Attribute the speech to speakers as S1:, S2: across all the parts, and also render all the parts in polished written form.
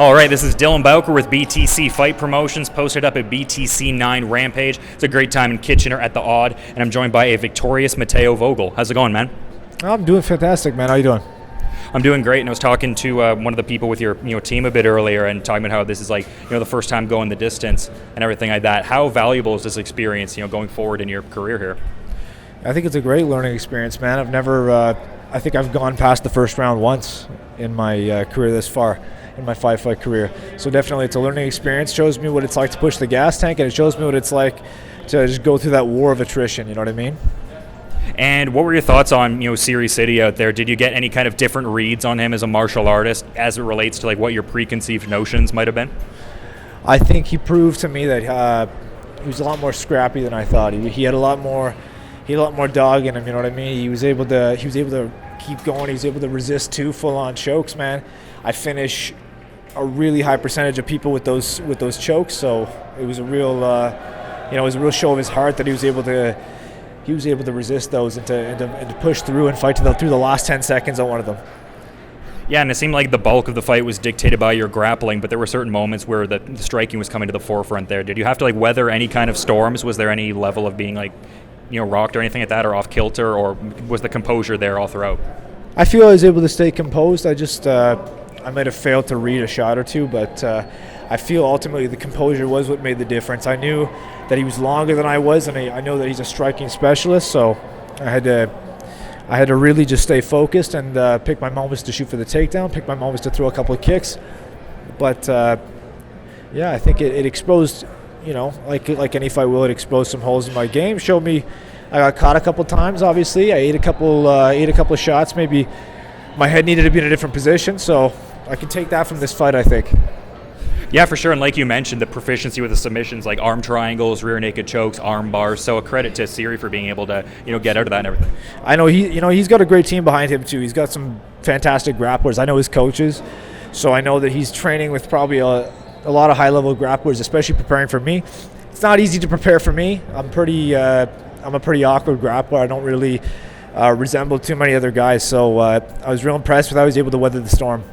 S1: All right, this is Dylan Bowker with BTC Fight Promotions, posted up at BTC 9 Rampage. It's a great time in Kitchener at the Odd, and I'm joined by a victorious Mateo Vogel. How's it going, man?
S2: I'm doing fantastic, man. How you doing?
S1: I'm doing great, and I was talking to one of the people with your team a bit earlier, and talking about how this is like the first time going the distance and everything like that. How valuable is this experience, going forward in your career here?
S2: I think it's a great learning experience, man. I think I've gone past the first round once in my career this far, in my five-fight career. So definitely it's a learning experience. Shows me what it's like to push the gas tank, and it shows me what it's like to just go through that war of attrition, you know what I mean?
S1: And what were your thoughts on, Serhiy Sidey out there? Did you get any kind of different reads on him as a martial artist as it relates to like what your preconceived notions might have been?
S2: I think he proved to me that he was a lot more scrappy than I thought. He had a lot more dog in him, you know what I mean? He was able to keep going. He was able to resist 2 full-on chokes, man. I finish a really high percentage of people with those chokes, so it was a real show of his heart that he was able to resist those and to push through and fight through the last 10 seconds on one of them.
S1: Yeah, and it seemed like the bulk of the fight was dictated by your grappling, but there were certain moments where the striking was coming to the forefront there. Did you have to weather any kind of storms? Was there any level of being rocked or anything like that, or off kilter, or was the composure there all throughout?
S2: I feel I was able to stay composed. I might have failed to read a shot or two, but I feel ultimately the composure was what made the difference. I knew that he was longer than I was, and I know that he's a striking specialist, so I had to really just stay focused and pick my moments to shoot for the takedown, pick my moments to throw a couple of kicks. But I think it exposed, like any fight will, it exposed some holes in my game. Showed me I got caught a couple times. Obviously, I ate a couple of shots. Maybe my head needed to be in a different position, so I can take that from this fight, I think.
S1: Yeah, for sure. And like you mentioned, the proficiency with the submissions, like arm triangles, rear naked chokes, arm bars. So a credit to Serhiy for being able to, get out of that and everything.
S2: I know he's got a great team behind him too. He's got some fantastic grapplers. I know his coaches, so I know that he's training with probably a lot of high-level grapplers, especially preparing for me. It's not easy to prepare for me. I'm a pretty awkward grappler. I don't really resemble too many other guys. So I was real impressed with how I was able to weather the storm.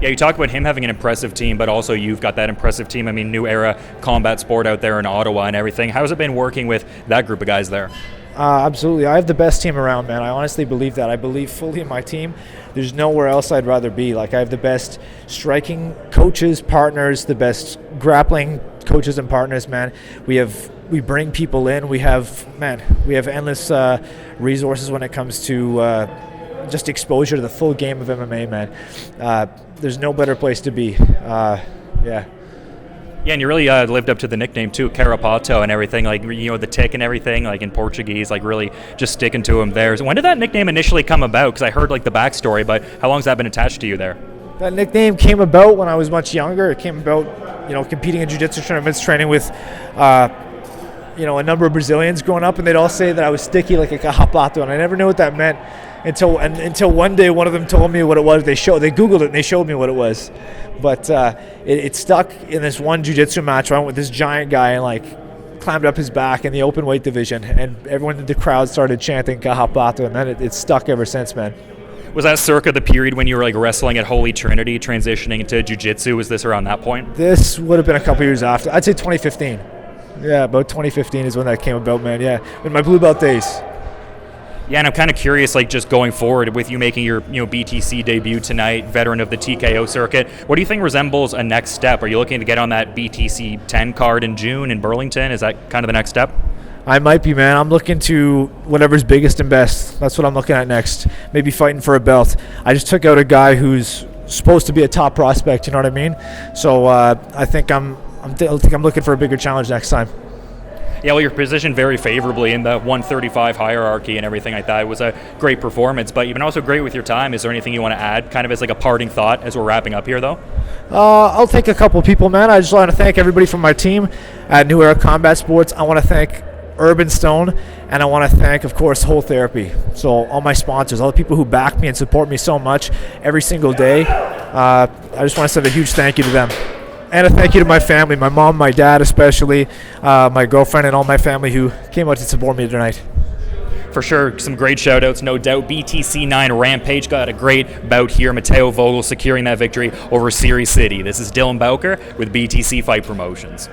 S1: Yeah, you talk about him having an impressive team, but also you've got that impressive team. I mean, new era combat sport out there in Ottawa and everything. How has it been working with that group of guys there?
S2: Absolutely. I have the best team around, man. I honestly believe that. I believe fully in my team. There's nowhere else I'd rather be. I have the best striking coaches, partners, the best grappling coaches and partners, man. We bring people in. We have endless resources when it comes to just exposure to the full game of MMA, man. There's no better place to be. Yeah,
S1: and you really lived up to the nickname too, Carapato and everything, the tick and everything, in Portuguese, really just sticking to him there. So when did that nickname initially come about? Because I heard the backstory, but how long has that been attached to you there?
S2: That nickname came about when I was much younger. It came about, competing in Jiu-Jitsu tournaments, training with, a number of Brazilians growing up, and they'd all say that I was sticky like a Carapato, and I never knew what that meant. Until one day one of them told me what it was. They Googled it and they showed me what it was. But it stuck in this one jiu-jitsu match where I went with this giant guy and climbed up his back in the open weight division, and everyone in the crowd started chanting Carapato, and then it stuck ever since, man.
S1: Was that circa the period when you were wrestling at Holy Trinity, transitioning into jiu-jitsu? Was this around that point?
S2: This would have been a couple years after. I'd say 2015. Yeah, about 2015 is when that came about, man. Yeah, in my blue belt days.
S1: Yeah, and I'm kind of curious, just going forward with you making your BTC debut tonight, veteran of the TKO circuit, what do you think resembles a next step? Are you looking to get on that BTC 10 card in June in Burlington? Is that kind of the next step?
S2: I might be, man. I'm looking to whatever's biggest and best. That's what I'm looking at next. Maybe fighting for a belt. I just took out a guy who's supposed to be a top prospect, you know what I mean? So I think I'm looking for a bigger challenge next time.
S1: Yeah, well, you're positioned very favorably in the 135 hierarchy and everything like that. It was a great performance, but you've been also great with your time. Is there anything you want to add, kind of as a parting thought as we're wrapping up here, though?
S2: I'll thank a couple people, man. I just want to thank everybody from my team at New Era Combat Sports. I want to thank Urban Stone, and I want to thank, of course, Whole Therapy. So all my sponsors, all the people who back me and support me so much every single day. I just want to send a huge thank you to them. And a thank you to my family, my mom, my dad especially, my girlfriend, and all my family who came out to support me tonight.
S1: For sure, some great shout-outs, no doubt. BTC 9 Rampage got a great bout here. Mateo Vogel securing that victory over Serhiy Sidey. This is Dylan Bowker with BTC Fight Promotions.